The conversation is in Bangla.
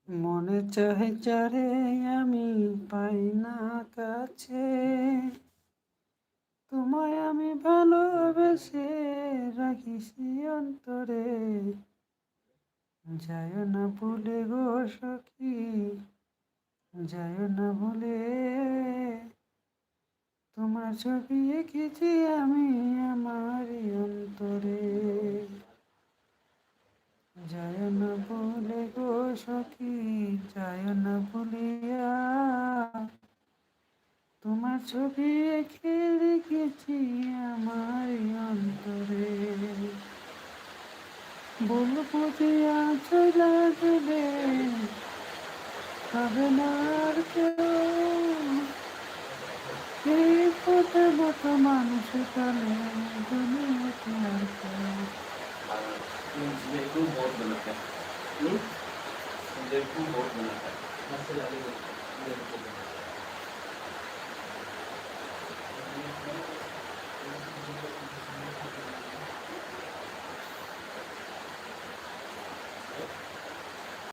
মনে চাহে যারে আমি পাই না কাছে, তোমায় আমি ভালোবেসে রাখিছি অন্তরে। যায় না ভুলে গো সখী, যায় না ভুলে, তোমার ছবি এঁকেছি আমি আমারই অন্তরে। যায় না ভুলে গো সখী, যায় না ভুলিয়া, তোমার ছবি এঁকে রেখেছি আমার অন্তরে। বলবো যে চলা গেলে হবে না আর কেউ, এই পথে মতো মানুষ চলে দুনিয়াতে আর কেউ। मेरे को बहुत बनाता है। मेरे को बहुत बनाता है।